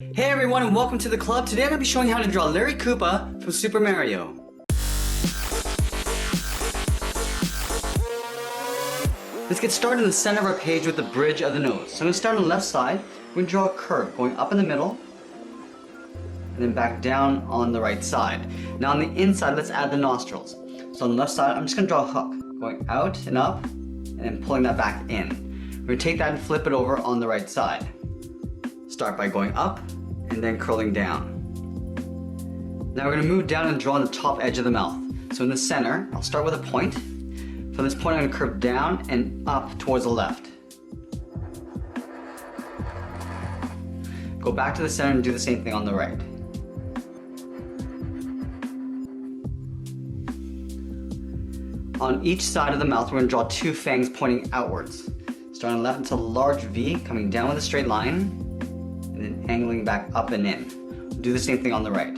Hey everyone and welcome to the club. Today I'm going to be showing how to draw Larry Koopa from Super Mario. Let's get started in the center of our page with the bridge of the nose. So I'm going to start on the left side. We're going to draw a curve going up in the middle and then back down on the right side. Now on the inside, let's add the nostrils. So on the left side, I'm just going to draw a hook going out and up and then pulling that back in. We're going to take that and flip it over on the right side. Start by going up and then curling down. Now we're going to move down and draw on the top edge of the mouth. So in the center, I'll start with a point. From this point I'm going to curve down and up towards the left. Go back to the center and do the same thing on the right. On each side of the mouth we're going to draw two fangs pointing outwards. Start on the left until a large V, coming down with a straight line, and then angling back up and in. Do the same thing on the right.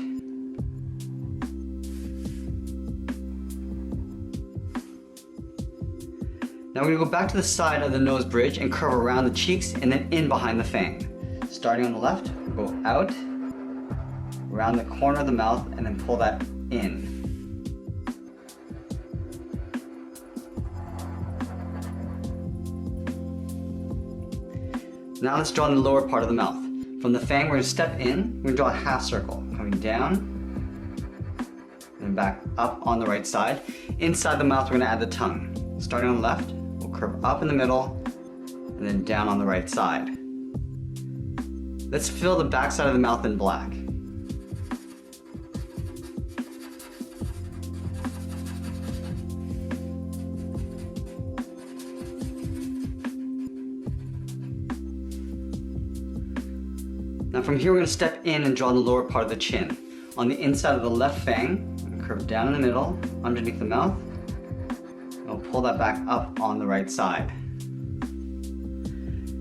Now we're going to go back to the side of the nose bridge and curve around the cheeks and then in behind the fang. Starting on the left, go out, around the corner of the mouth, and then pull that in. Now let's draw in the lower part of the mouth. From the fang, we're going to step in, we're going to draw a half circle, coming down, and back up on the right side. Inside the mouth, we're going to add the tongue. Starting on the left, we'll curve up in the middle, and then down on the right side. Let's fill the back side of the mouth in black. Now from here we're going to step in and draw the lower part of the chin. On the inside of the left fang, I'm going to curve down in the middle, underneath the mouth, and we'll pull that back up on the right side.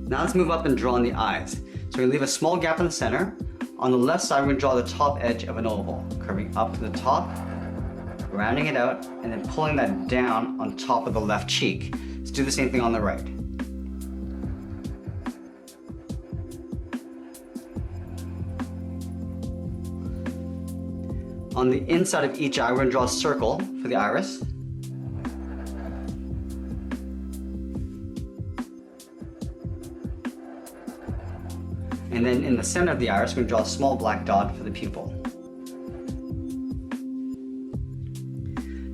Now let's move up and draw in the eyes. So we're going to leave a small gap in the center. On the left side we're going to draw the top edge of an oval, curving up to the top, rounding it out, and then pulling that down on top of the left cheek. Let's do the same thing on the right. On the inside of each eye, we're going to draw a circle for the iris. And then in the center of the iris, we're going to draw a small black dot for the pupil.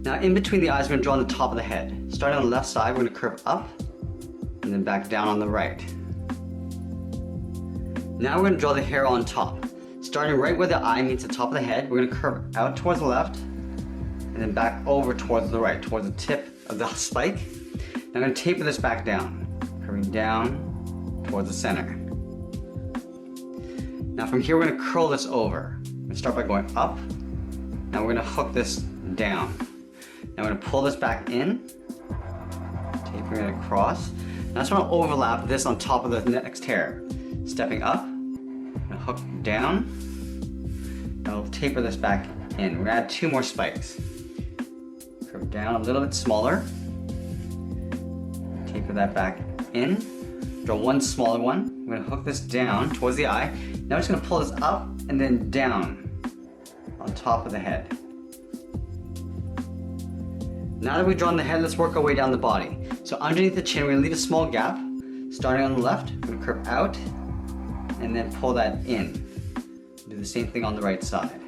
Now in between the eyes, we're going to draw on the top of the head. Starting on the left side, we're going to curve up and then back down on the right. Now we're going to draw the hair on top. Starting right where the eye meets the top of the head, we're going to curve out towards the left and then back over towards the right, towards the tip of the spike. Now I'm going to taper this back down, curving down towards the center. Now from here we're going to curl this over. We're going to start by going up. Now we're going to hook this down. Now we're going to pull this back in, tapering it across. Now I just want to overlap this on top of the next hair. Stepping up, hook down, and I'll taper this back in. We're going to add two more spikes. Curve down a little bit smaller, taper that back in, draw one smaller one. I'm going to hook this down towards the eye. Now I'm just going to pull this up and then down on top of the head. Now that we've drawn the head, let's work our way down the body. So underneath the chin, we're going to leave a small gap. Starting on the left, we're going to curve out and then pull that in. Do the same thing on the right side.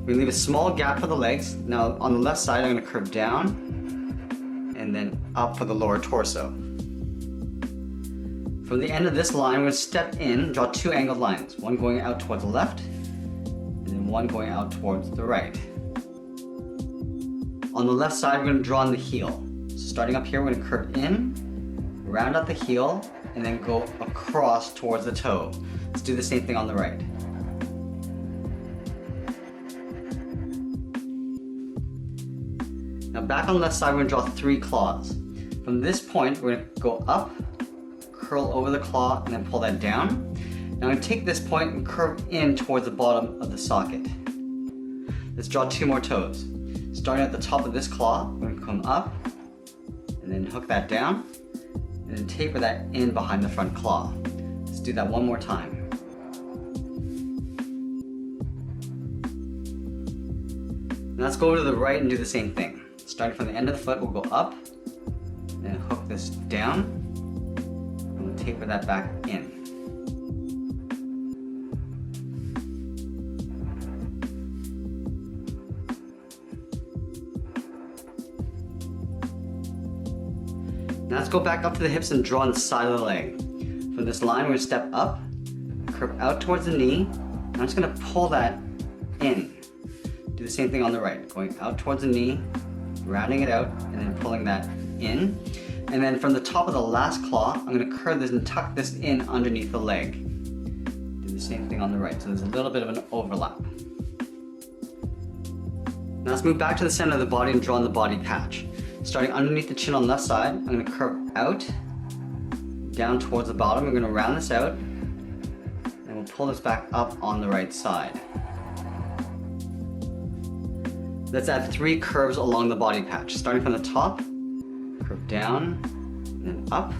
We leave a small gap for the legs. Now on the left side I'm going to curve down and then up for the lower torso. From the end of this line we're going to step in, draw two angled lines. One going out towards the left and then one going out towards the right. On the left side we're going to draw in the heel. So starting up here we're going to curve in, round out the heel, and then go across towards the toe. Let's do the same thing on the right. Now back on the left side, we're going to draw three claws. From this point, we're going to go up, curl over the claw, and then pull that down. Now I'm going to take this point and curve in towards the bottom of the socket. Let's draw two more toes. Starting at the top of this claw, we're going to come up, and then hook that down, and then taper that in behind the front claw. Let's do that one more time. Now let's go over to the right and do the same thing. Starting from the end of the foot, we'll go up, and hook this down, and we'll taper that back in. Now let's go back up to the hips and draw on the side of the leg. From this line, we're going to step up, curve out towards the knee. I'm just going to pull that in. Do the same thing on the right, going out towards the knee, rounding it out, and then pulling that in. And then from the top of the last claw, I'm going to curve this and tuck this in underneath the leg. Do the same thing on the right, so there's a little bit of an overlap. Now let's move back to the center of the body and draw on the body patch. Starting underneath the chin on the left side, I'm going to curve out, down towards the bottom. We're going to round this out, and we'll pull this back up on the right side. Let's add 3 curves along the body patch. Starting from the top, curve down, and then up.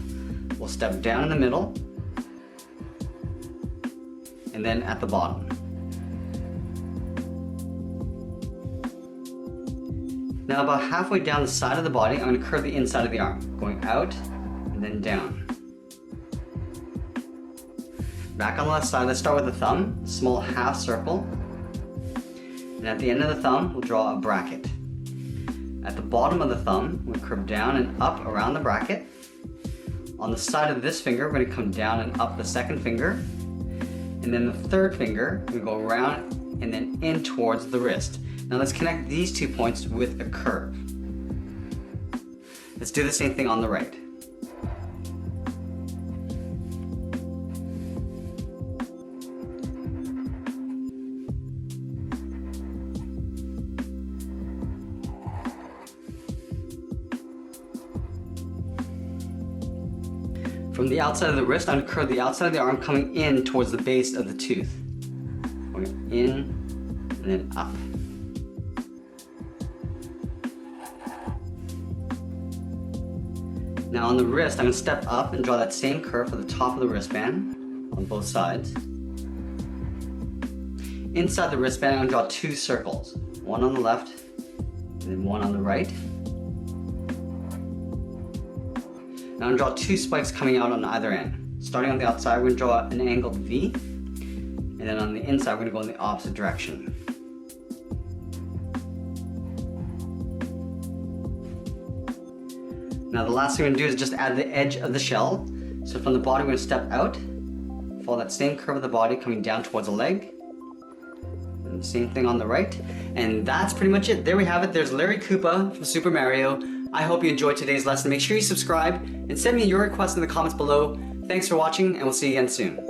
We'll step down in the middle, and then at the bottom. Now about halfway down the side of the body, I'm going to curve the inside of the arm, going out and then down. Back on the left side, let's start with the thumb, small half circle. And at the end of the thumb, we'll draw a bracket. At the bottom of the thumb, we'll curve down and up around the bracket. On the side of this finger, we're going to come down and up the second finger. And then the third finger, we go around and then in towards the wrist. Now let's connect these 2 points with a curve. Let's do the same thing on the right. From the outside of the wrist, I'm going to curve the outside of the arm coming in towards the base of the tooth. Going in and then up. Now on the wrist, I'm going to step up and draw that same curve for the top of the wristband on both sides. Inside the wristband, I'm going to draw 2 circles. One on the left, and then one on the right. Now I'm going to draw 2 spikes coming out on either end. Starting on the outside, we're going to draw an angled V, and then on the inside, we're going to go in the opposite direction. Now the last thing we're going to do is just add the edge of the shell. So from the body, we're going to step out, follow that same curve of the body coming down towards the leg. And the same thing on the right. And that's pretty much it. There we have it. There's Larry Koopa from Super Mario. I hope you enjoyed today's lesson. Make sure you subscribe and send me your requests in the comments below. Thanks for watching, and we'll see you again soon.